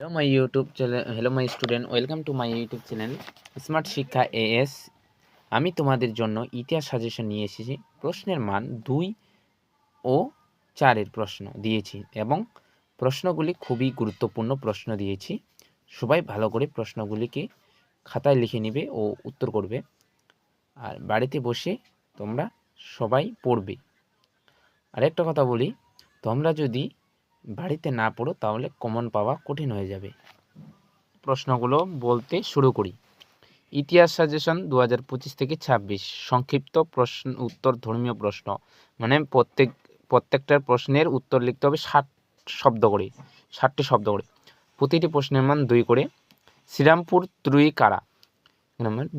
Hello my student, welcome to my YouTube channel smart শিক্ষা as. আমি তোমাদের জন্য ইতিহাস সাজেশন নিয়ে এসেছি। প্রশ্নের মান 2 ও 4 প্রশ্ন দিয়েছি এবং প্রশ্নগুলি খুবই গুরুত্বপূর্ণ প্রশ্ন দিয়েছি। সবাই ভালো করে প্রশ্নগুলিকে খাতায় লিখে নেবে ও উত্তর করবে, আর বাড়িতে বসে তোমরা সবাই পড়বে। আরেকটা কথা বলি, তোমরা যদি বাড়িতে না পড়ো তাহলে কমন পাওয়া কঠিন হয়ে যাবে। প্রশ্নগুলো বলতে শুরু করি। ইতিহাস সাজেশন 2025 থেকে 26, সংক্ষিপ্ত প্রশ্ন উত্তর ধর্মীয় প্রশ্ন, মানে প্রত্যেকটার প্রশ্নের উত্তর লিখতে হবে 60টি শব্দ করে। প্রতিটি প্রশ্নের মান 2 করে। শ্রীরামপুর ত্রয়ী কারা?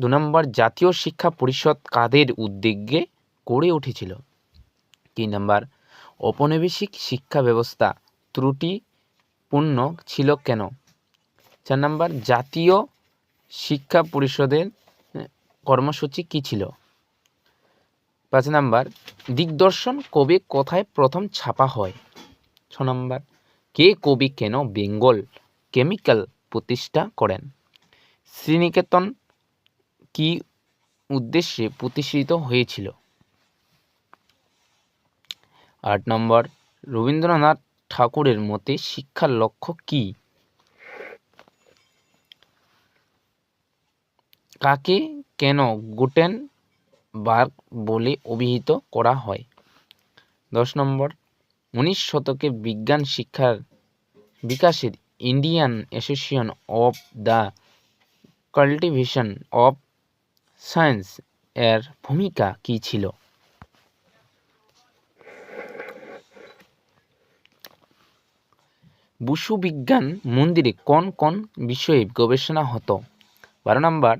2 নম্বর, জাতীয় শিক্ষা পরিষদ কাদের উদ্যোগে গড়ে উঠেছিল? 3 নম্বর, ঔপনিবেশিক শিক্ষা ব্যবস্থা ত্রুটিপূর্ণ ছিল কেন? 4 নম্বর, জাতীয় শিক্ষা পরিষদের কর্মসূচি কী ছিল? 5 নম্বর, দিগদর্শন কবে কোথায় প্রথম ছাপা হয়? 6 নম্বর, কে কবি কেন বেঙ্গল কেমিক্যাল প্রতিষ্ঠা করেন? শ্রীনিকেতন কি উদ্দেশ্যে প্রতিষ্ঠিত হয়েছিল? 8 নম্বর, রবীন্দ্রনাথ ঠাকুরের মতে শিক্ষার লক্ষ্য কী? কাকে কেন গুটেনবার্গ বলে অভিহিত করা হয়? 10 নম্বর, 19 শতকে বিজ্ঞান শিক্ষার বিকাশের Indian association of the cultivation of science এর ভূমিকা কী ছিল? বসু বিজ্ঞান মন্দিরে কোন কোন বিষয়ে গবেষণা হতো? 12 নম্বর,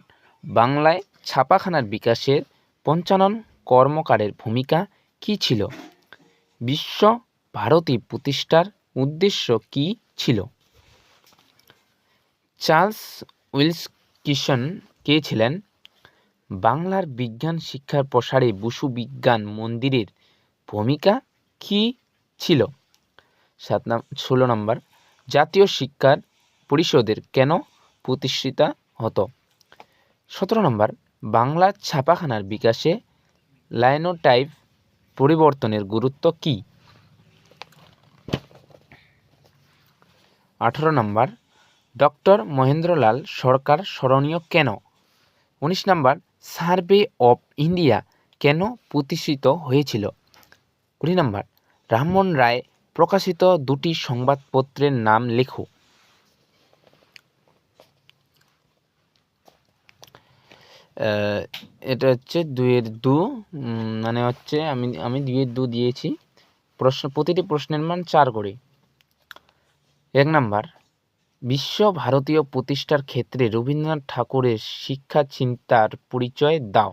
বাংলায় ছাপাখানার বিকাশের পঞ্চানন কর্মকারের ভূমিকা কী ছিল? বিশ্ব ভারতী প্রতিষ্ঠার উদ্দেশ্য কী ছিল? চার্লস উইলকিনসন কে ছিলেন? বাংলার বিজ্ঞান শিক্ষার প্রসারে বসু বিজ্ঞান মন্দিরের ভূমিকা কী ছিল? 16 নম্বর, জাতীয় শিক্ষা পরিষদের কেন প্রতিষ্ঠিত হতো? 17 নম্বর, বাংলা ছাপাখানার বিকাশে লাইনোটাইপ পরিবর্তনের গুরুত্ব কী? 18 নম্বর, ডক্টর মহেন্দ্রলাল সরকার স্মরণীয় কেন? 19 নম্বর, সার্ভে অফ ইন্ডিয়া কেন প্রতিষ্ঠিত হয়েছিল? 20 নম্বর, রামমোহন রায় প্রকাশিত 2টি সংবাদপত্রের নাম লেখো। এটা হচ্ছে 2-2, মানে হচ্ছে আমি 2-2 দিয়েছি। প্রতিটি প্রশ্নের মান 4 করে। 1 নম্বর, বিশ্ব ভারতীয় প্রতিষ্ঠার ক্ষেত্রে রবীন্দ্রনাথ ঠাকুরের শিক্ষা চিন্তার পরিচয় দাও।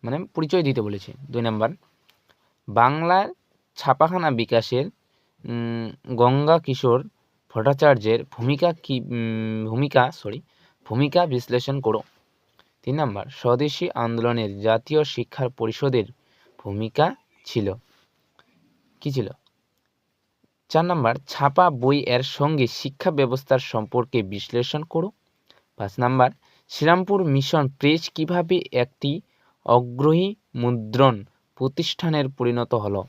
মানে পরিচয় দিতে বলেছে। 2 নম্বর, বাংলার ছাপাখানা বিকাশের গঙ্গা কিশোর ভট্টাচার্যের ভূমিকা বিশ্লেষণ করো। 3 নম্বর, স্বদেশী আন্দোলনের জাতীয় শিক্ষা পরিষদের ভূমিকা ছিল কি ছিল? 4 নম্বর, ছাপা বই এর সঙ্গে শিক্ষা ব্যবস্থার সম্পর্কে বিশ্লেষণ করো। 5 নম্বর, শ্রীরামপুর মিশন প্রেস কিভাবে একটি অগ্রণী মুদ্রণ প্রতিষ্ঠানের পরিণত হলো?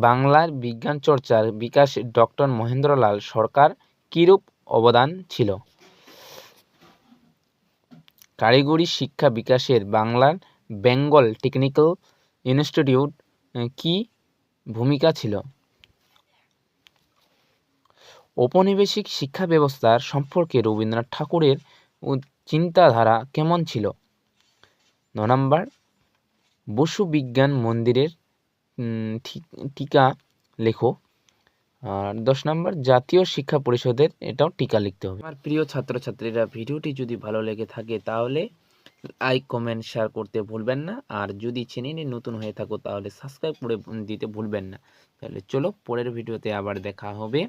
বাংলার বিজ্ঞান চর্চার বিকাশে ডক্টর মহেন্দ্রলাল সরকার কিরূপ অবদান ছিল? কারিগরি শিক্ষা বিকাশের বাংলার বেঙ্গল টেকনিক্যাল ইনস্টিটিউট কি ভূমিকা ছিল? ঔপনিবেশিক শিক্ষা ব্যবস্থার সম্পর্কে রবীন্দ্রনাথ ঠাকুরের চিন্তাধারা কেমন ছিল? 9 নম্বর, বসু বিজ্ঞান মন্দিরের টিকা লেখো। আর 10 নম্বর, জাতীয় শিক্ষা পরিষদের এটাও টিকা লিখতে হবে। আমার প্রিয় ছাত্রছাত্রীরা, ভিডিওটি যদি ভালো লেগে থাকে তাহলে লাইক কমেন্ট শেয়ার করতে ভুলবেন না, আর যদি চ্যানেলে নতুন হয়ে থাকো তাহলে সাবস্ক্রাইব করে দিতে ভুলবেন না। তাহলে চলো, পরের ভিডিওতে আবার দেখা হবে।